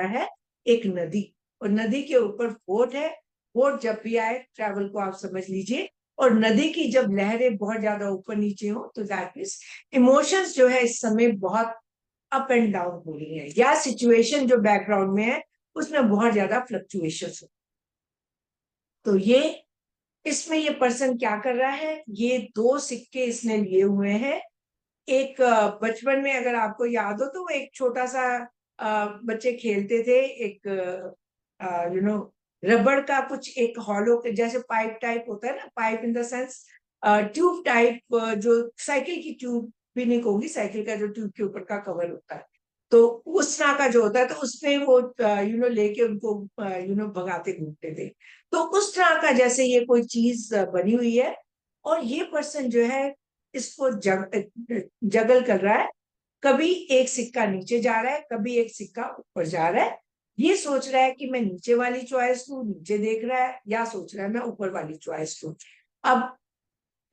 है एक नदी, और नदी के ऊपर बोट है। बोट जब भी आए ट्रैवल को आप समझ लीजिए, और नदी की जब लहरें बहुत ज्यादा ऊपर नीचे हो तो दैट मीन्स इमोशंस जो है इस समय बहुत अप एंड डाउन हो रही है, या सिचुएशन जो बैकग्राउंड में है उसमें बहुत ज्यादा फ्लक्चुएशन हो। तो ये इसमें ये पर्सन क्या कर रहा है, ये दो सिक्के इसने लिए हुए हैं। एक बचपन में अगर आपको याद हो तो वो एक छोटा सा बच्चे खेलते थे, एक रबड़ का कुछ एक हॉलो जैसे पाइप टाइप होता है ना, pipe in the sense tube type, जो साइकिल की ट्यूब भी नहीं होगी, साइकिल का जो ट्यूब के ऊपर का कवर होता है, तो उस तरह का जो होता है, तो उसमें वो लेके उनको भगाते घूमते थे। तो उस तरह का जैसे ये कोई चीज बनी हुई है, और ये पर्सन जो है इसको जगल कर रहा है। कभी एक सिक्का नीचे जा रहा है, कभी एक सिक्का ऊपर जा रहा है। ये सोच रहा है कि मैं नीचे वाली चॉइस लूं, नीचे देख रहा है, या सोच रहा है मैं ऊपर वाली चॉइस लूं। अब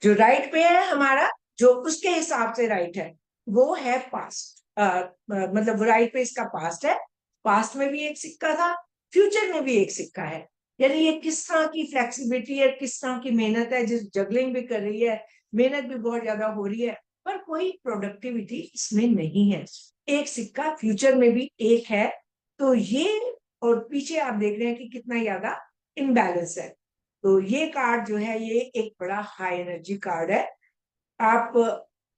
जो राइट पे है हमारा, जो उसके हिसाब से राइट है, वो है पास्ट। मतलब राइट पे इसका पास्ट है, पास्ट में भी एक सिक्का था, फ्यूचर में भी एक सिक्का है। यानी ये किस तरह की फ्लेक्सिबिलिटी है, किस तरह की मेहनत है, जिस जगलिंग भी कर रही है, मेहनत भी बहुत ज्यादा हो रही है, पर कोई प्रोडक्टिविटी इसमें नहीं है। एक सिक्का फ्यूचर में भी एक है, तो ये, और पीछे आप देख रहे हैं कि कितना ज्यादा इम्बैलेंस है। तो ये कार्ड जो है ये एक बड़ा हाई एनर्जी कार्ड है। आप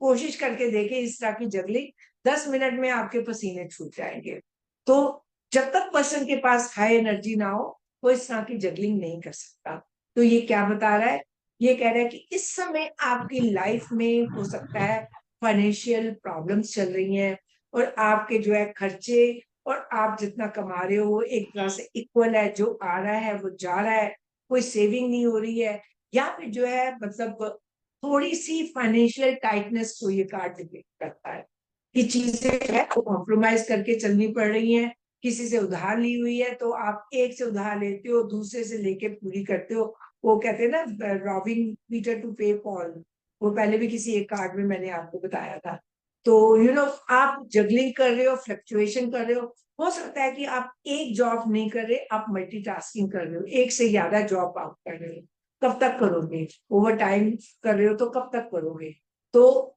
कोशिश करके देखें इस तरह की जगलिंग, 10 मिनट में आपके पसीने छूट जाएंगे। तो जब तक पर्सन के पास हाई एनर्जी ना हो, वो इस तरह की जगलिंग नहीं कर सकता। तो ये क्या बता रहा है, ये कह रहा है कि इस समय आपकी लाइफ में हो सकता है फाइनेंशियल प्रॉब्लम्स चल रही हैं, और आपके जो है खर्चे और आप जितना कमा रहे हो वो एक तरह से इक्वल है, जो आ रहा है वो जा रहा है, कोई सेविंग नहीं हो रही है, या फिर जो है मतलब थोड़ी सी फाइनेंशियल टाइटनेस को ये कार्ड डिपेक्ट करता है, कि चीजें जो है कॉम्प्रोमाइज करके चलनी पड़ रही हैं। किसी से उधार ली हुई है तो आप एक से उधार लेते हो, दूसरे से लेके पूरी करते हो। वो कहते हैं ना, रॉबिंग पीटर टू पे पॉल, वो पहले भी किसी एक कार्ड में मैंने आपको बताया था। तो आप जगलिंग कर रहे हो, फ्लक्चुएशन कर रहे हो सकता है कि आप एक जॉब नहीं कर रहे, आप मल्टीटास्किंग कर रहे हो, एक से ज्यादा जॉब आप कर रहे हो। कब तक करोगे, ओवर टाइम कर रहे हो तो कब तक करोगे। तो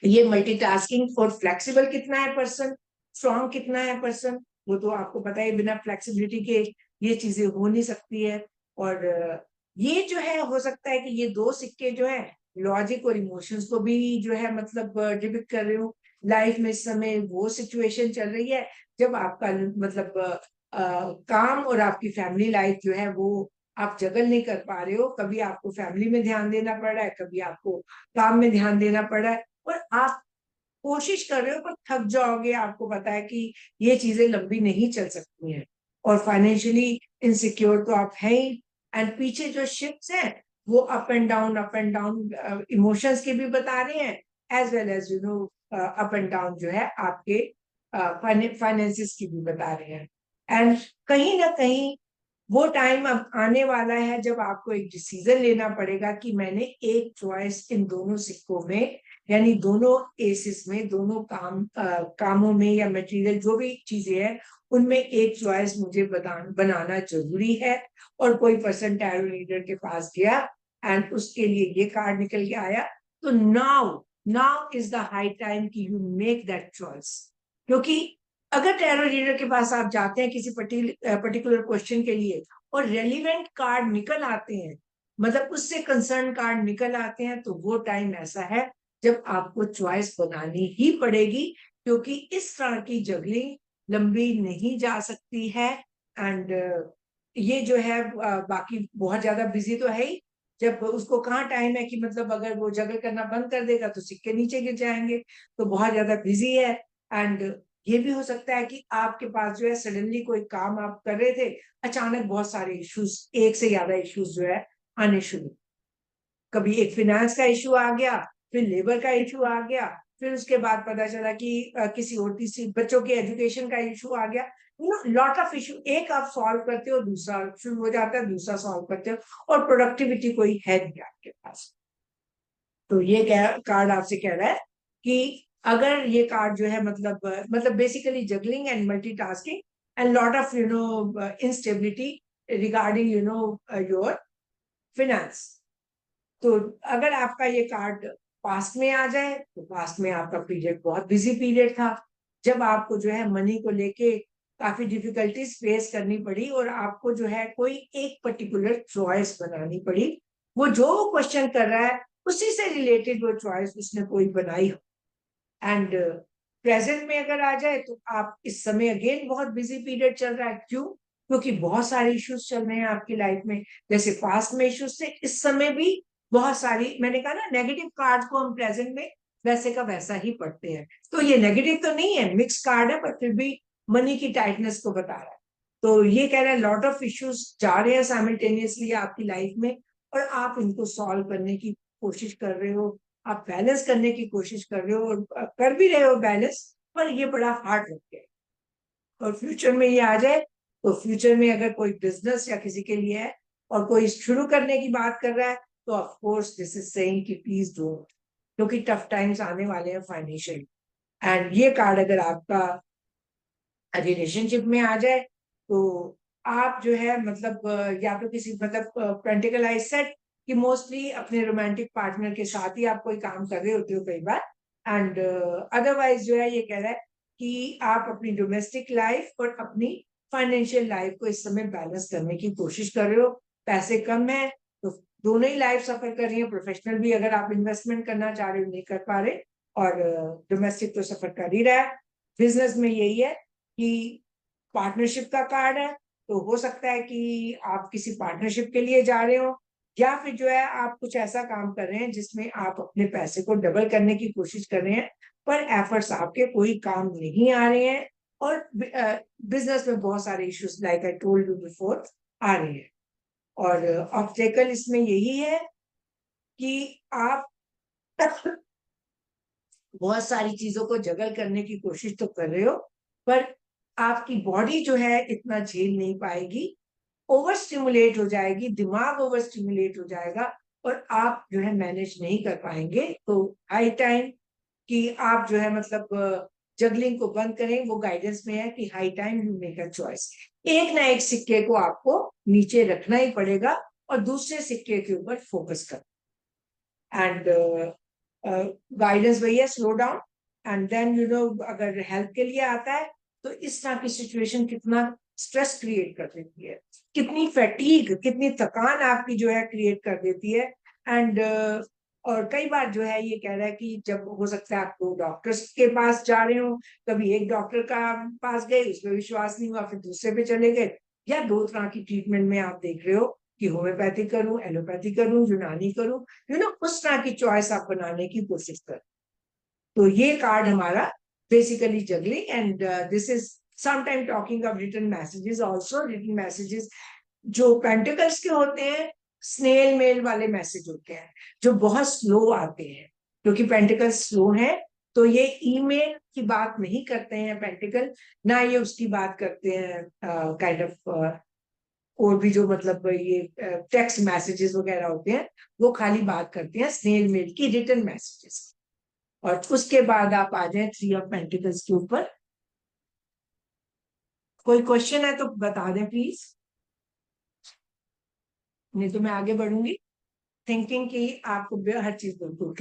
ये मल्टीटास्किंग और फ्लेक्सिबल कितना है पर्सन, स्ट्रांग कितना है पर्सन, वो तो आपको पता है, बिना फ्लेक्सिबिलिटी के ये चीजें हो नहीं सकती है। और ये जो है हो सकता है कि ये दो सिक्के जो है लॉजिक और इमोशंस को भी जो है मतलब डिपिक्ट कर रहे हो। लाइफ में इस समय वो सिचुएशन चल रही है जब आपका मतलब काम और आपकी फैमिली लाइफ जो है वो आप जगल नहीं कर पा रहे हो। कभी आपको फैमिली में ध्यान देना पड़ रहा है, कभी आपको काम में ध्यान देना पड़ रहा है, और आप कोशिश कर रहे हो पर थक जाओगे। आपको पता है कि ये चीजें लंबी नहीं चल सकती हैं, और फाइनेंशियली इनसिक्योर तो आप है ही। एंड पीछे जो शिफ्ट्स हैं वो अप एंड डाउन इमोशंस के भी बता रहे हैं, as well as up and down जो है आपके फाइनेंसिस की भी बता रहे हैं। एंड कहीं ना कहीं वो टाइम अब आने वाला है जब आपको एक डिसीजन लेना पड़ेगा कि मैंने एक चॉइस इन दोनों सिक्कों में, यानी दोनों एसिस में, दोनों कामों में या मटेरियल जो भी चीजें हैं उनमें एक चॉइस मुझे बनाना जरूरी है। और कोई पर्सन टैरो रीडर के पास गया एंड उसके लिए ये कार्ड निकल के आया। तो now now is the high time कि यू मेक दैट चॉइस। क्योंकि अगर टैरो रीडर के पास आप जाते हैं किसी पर्टिकुलर क्वेश्चन के लिए और रेलिवेंट कार्ड निकल आते हैं, मतलब उससे कंसर्न कार्ड निकल आते हैं, तो वो टाइम ऐसा है जब आपको चॉइस बनानी ही पड़ेगी, क्योंकि इस तरह की जगलिंग लंबी नहीं जा सकती है। एंड ये जो है बाकी बहुत ज्यादा बिजी तो है ही। जब उसको कहाँ टाइम है कि मतलब अगर वो जगल करना बंद कर देगा तो सिक्के नीचे गिर जाएंगे, तो बहुत ज्यादा बिजी है। एंड ये भी हो सकता है कि आपके पास जो है सडनली कोई काम आप कर रहे थे, अचानक बहुत सारे इश्यूज, एक से ज्यादा इश्यूज जो है आने शुरू। कभी एक फिनेंस का इशू आ गया, फिर लेबर का इशू आ गया, फिर उसके बाद पता चला कि किसी और तीसरी बच्चों के एजुकेशन का इशू आ गया। लॉट ऑफ इशू, एक आप सॉल्व करते हो दूसरा शुरू हो जाता है, दूसरा सॉल्व करते हो, और प्रोडक्टिविटी कोई है नहीं आपके पास। तो ये कार्ड आपसे कह रहा है कि अगर ये कार्ड जो है मतलब basically juggling and multitasking and lot of instability regarding your finance. तो अगर आपका ये कार्ड पास्ट में आ जाए तो पास्ट में आपका पीरियड बहुत बिजी पीरियड था, जब आपको जो है मनी को लेके काफी डिफिकल्टीज फेस करनी पड़ी और आपको जो है कोई एक पर्टिकुलर चॉइस बनानी पड़ी। वो जो क्वेश्चन कर रहा है उसी से रिलेटेड वो चॉइस उसने कोई बनाई हो। एंड प्रेजेंट में अगर आ जाए तो आप इस समय अगेन बहुत बिजी पीरियड चल रहा है। क्यों? क्योंकि बहुत सारे इश्यूज चल रहे हैं आपकी लाइफ में। जैसे पास्ट में इश्यूज थे, इस समय भी बहुत सारी, मैंने कहा ना नेगेटिव कार्ड को हम प्रेजेंट में वैसे का वैसा ही पढ़ते हैं। तो ये नेगेटिव तो नहीं है, मिक्स कार्ड है, पर फिर भी मनी की टाइटनेस को बता रहा है। तो ये कह रहा है लॉट ऑफ इश्यूज जा रहे हैं साइमल्टेनियसली आपकी लाइफ में, और आप इनको सॉल्व करने की कोशिश कर रहे हो, आप बैलेंस करने की कोशिश कर रहे हो, और कर भी रहे हो बैलेंस, पर ये बड़ा हार्ड लग गया। और फ्यूचर में ये आ जाए तो फ्यूचर में अगर कोई बिजनेस या किसी के लिए है और कोई शुरू करने की बात कर रहा है, तो of course this is saying कि प्लीज डोंट, क्योंकि टफ टाइम्स आने वाले हैं फाइनेंशियली। एंड ये कार्ड अगर आपका रिलेशनशिप में आ जाए तो आप जो है या तो किसी पेंटिकल आई सेट कि मोस्टली अपने रोमांटिक पार्टनर के साथ ही आप कोई काम कर रहे होते हो कई बार। एंड अदरवाइज जो है ये कह रहा है कि आप अपनी डोमेस्टिक लाइफ और अपनी फाइनेंशियल लाइफ को इस समय बैलेंस करने की कोशिश कर रहे हो। पैसे कम है तो दोनों ही लाइफ सफर कर रही है। प्रोफेशनल भी अगर आप इन्वेस्टमेंट करना चाह रहे हो नहीं कर पा रहे, और डोमेस्टिक तो सफर कर ही रहा है। बिजनेस में यही है कि पार्टनरशिप का कार्ड है, तो हो सकता है कि आप किसी पार्टनरशिप के लिए जा रहे हो, या फिर जो है आप कुछ ऐसा काम कर रहे हैं जिसमें आप अपने पैसे को डबल करने की कोशिश कर रहे हैं, पर एफर्ट्स आपके कोई काम नहीं आ रहे हैं। और बिजनेस में बहुत सारे issues like I told you before आ रहे हैं। और ऑब्स्टेकल इसमें यही है कि आप बहुत सारी चीजों को जगल करने की कोशिश तो कर रहे हो, पर आपकी बॉडी जो है इतना झेल नहीं पाएगी, ओवर स्टिमुलेट हो जाएगी, दिमाग ओवर स्टिमुलेट हो जाएगा, और आप जो है मैनेज नहीं कर पाएंगे। तो हाई टाइम कि आप जो है जगलिंग को बंद करें। वो गाइडेंस में है कि high time you make a choice. एक ना एक सिक्के को आपको नीचे रखना ही पड़ेगा और दूसरे सिक्के के ऊपर फोकस कर। एंड गाइडेंस वही है, स्लो डाउन। एंड देन अगर हेल्प के लिए आता है तो इस तरह की सिचुएशन कितना स्ट्रेस क्रिएट कर देती है, कितनी फैटीग, कितनी थकान आपकी जो है क्रिएट कर देती है। एंड और कई बार जो है ये कह रहा है कि जब हो सकता है आप दो डॉक्टर्स के पास जा रहे हो, कभी एक डॉक्टर का पास गए, उसमें विश्वास नहीं हुआ, फिर दूसरे पे चले गए, या दो तरह की ट्रीटमेंट में आप देख रहे हो कि होम्योपैथी करूं, एलोपैथी करूं, यूनानी करूं, उस तरह की चॉइस आप बनाने की कोशिश कर। तो ये कार्ड हमारा basically juggling, and this is sometime talking of written messages also. Written messages जो पेंटिकल्स के होते हैं, स्नेल मेल वाले मैसेज होते हैं जो बहुत स्लो आते हैं, क्योंकि पेंटिकल्स स्लो है। तो ये ईमेल की बात नहीं करते हैं पेंटिकल, ना ये उसकी बात करते हैं काइंड ऑफ, और भी जो ये टेक्स्ट मैसेजेस वगैरह होते हैं, वो खाली बात करते हैं स्नेल मेल की, रिटन मैसेजेस। और उसके बाद आप आ जाए थ्री ऑफ पेंटिकल्स के ऊपर। कोई क्वेश्चन है तो बता दें प्लीज, नहीं तो मैं आगे बढ़ूंगी थिंकिंग कि आपको हर चीज बिल्कुल